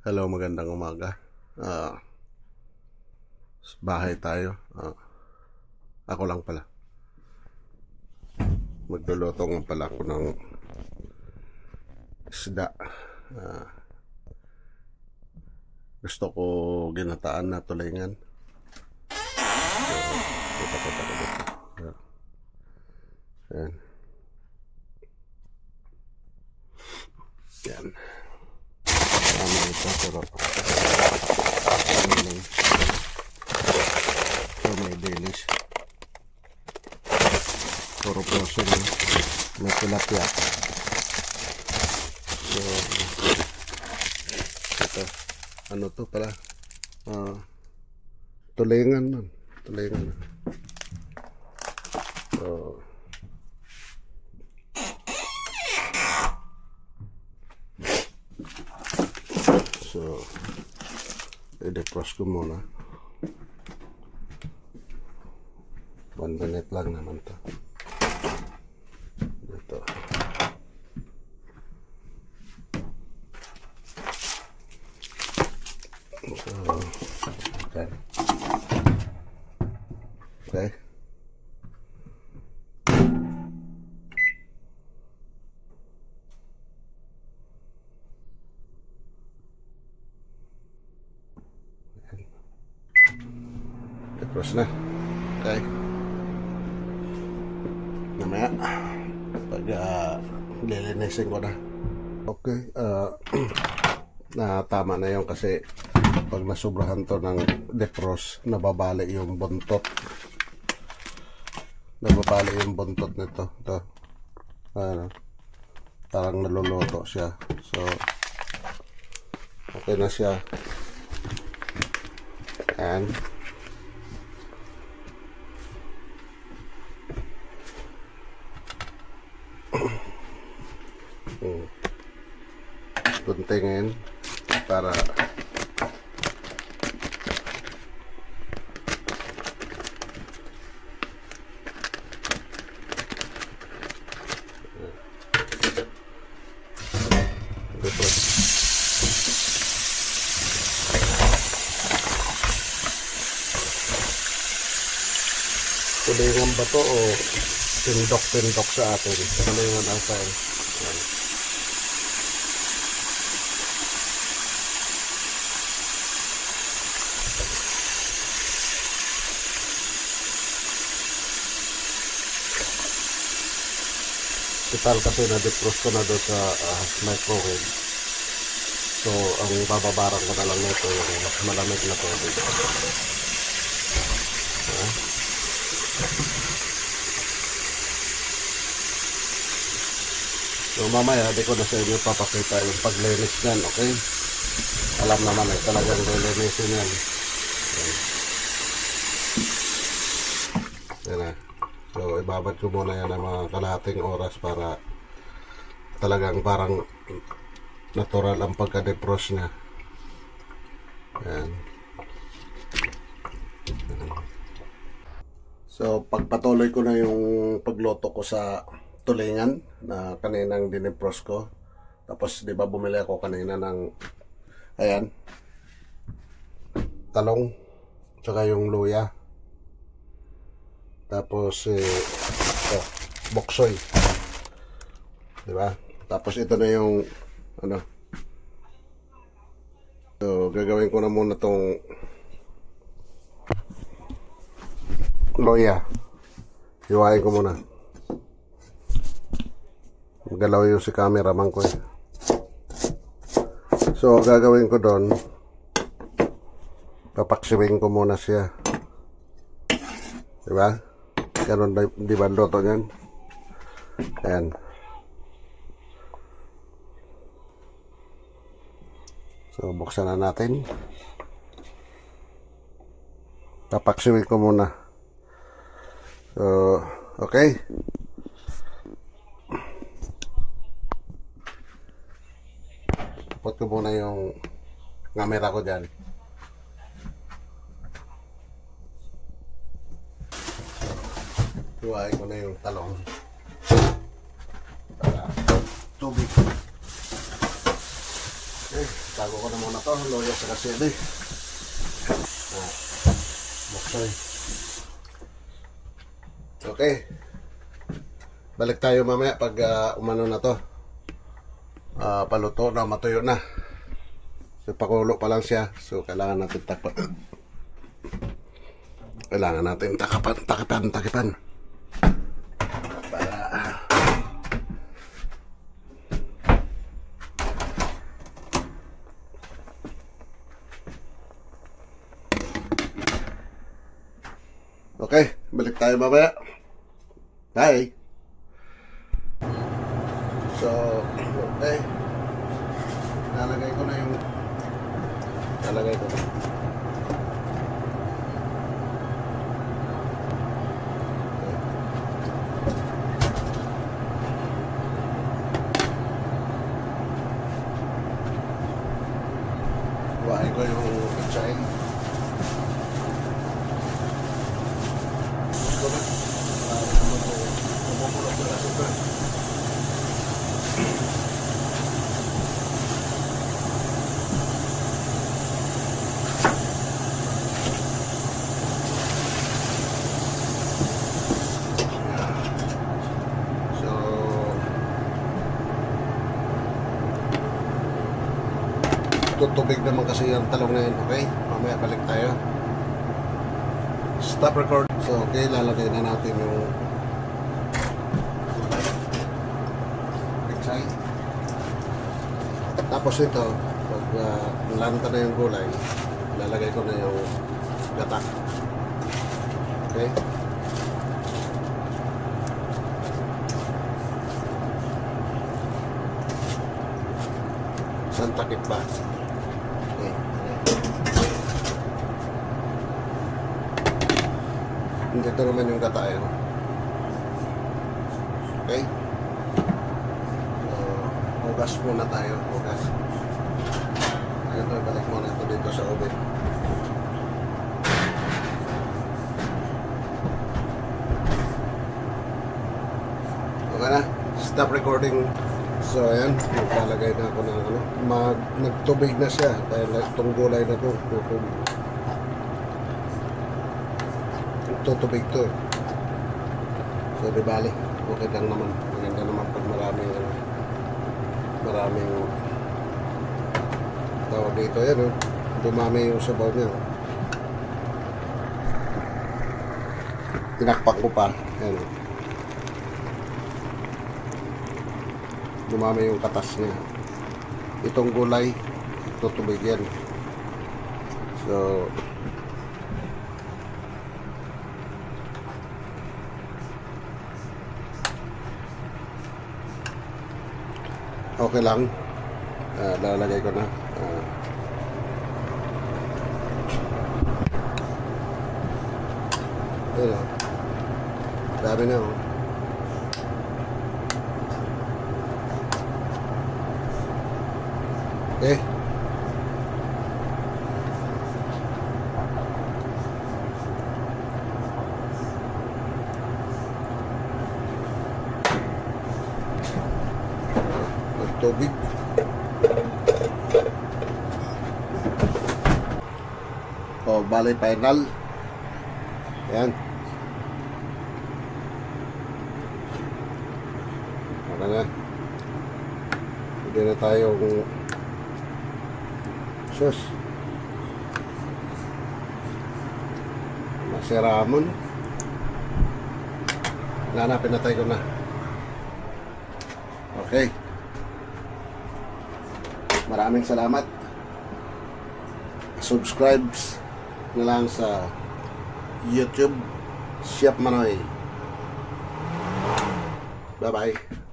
Hello, magandang umaga. Bahay tayo. Ako lang pala. Magluluto nga pala ako ng isda. Gusto ko ginataan na tulingan. Ito. Ayan. Yan. Tama ito, pero ito may delish. Puro prosin, may tilapia. So, ito, ano to pala? Tulingan man. Tulingan. So, i-defrost ko muna. 1 minute lang naman to. Dito. So, okay. Okay. Defrost na. Okay. Namaya pag lilinisin ko na. Okay. Tama na yun kasi pag nasubrahan to ng defrost, nababali yung buntot. Nababali yung buntot nito. Ito. Parang naluluto siya. So, okay na siya. And guntingin para tulingan ba to o pindok sa atin? Tulingan natin. Total kasi na-defrost ko na doon sa microwave. So, ang bababarang ko na lang nito yung mas malamig na tubig. So, mamaya, di ko na sa inyo papakita yung paglinis yan, okay? Alam naman eh, talagang lilinisin yan. Yan na. So, ibabad ko muna yan ng mga kalahating oras para talagang parang natural ang pagka-defrost niya. Yan. So, pagpatuloy ko na yung pagluto ko sa tulingan na kaninang dinefrost ko. Tapos, di ba bumili ako kanina ng ayan, talong, tsaka yung luya. Tapos boksoy. Diba? Tapos ito na yung ano. So, gagawin ko na muna tong loya. Hiwain ko muna. Magalaw yung si cameraman ko eh. So, gagawin ko doon, papaksiwing ko muna siya. Diba? Ganun di ba luto yan? Ayan. So, buksan na natin. Papaksiwin ko muna. So, okay. Tapos ko muna yung camera ko dyan. Hiwain ko na yung talong para tubig. Okay, Tago ko na muna to, loya sa kasili. Buksoy. Okay. Balik tayo mamaya pag umano na to. Paluto na, matuyo na. So pakulo pa lang siya. So kailangan natin takpan. Kailangan natin takipan. Para okay, balik tayo mamaya. Bye. So, okay. Lalagay ko na. Kuhain ko yung pichay. Ito na. Pumupulot na asukal. Tubig naman kasi yung talong na yun. Okay, mamaya balik tayo. Stop record. So okay, lalagay na natin yung pichay. Tapos ito, pag lanta na yung gulay, lalagay ko na yung gata. Okay. Santakip pa. Dito naman yung gata yun. Okay. Hugas muna tayo. Hugas. Ito, balik muna ito dito sa oven. Okay na. Stop recording. So ayan, maglalagay na ako ng nagtubig na siya dahil itong gulay na ito tutubig to. So di bali, okay lang naman. Maganda naman pag maraming tawag dito. Yan dumami yung sabaw niya. Tinakpak ko pa. Yan dumami yung katas niya. Itong gulay tutubig yan. So okay lang. Lalagay ko na. Ayan o. Dami na o. Okay. Tubig. Bali final. Ayan. Okay na. Pwede na tayong sus. Masiramon. Pinatay ko na. Okay. Maraming salamat. Subscribe na lang sa YouTube Chef Manoy. Bye bye.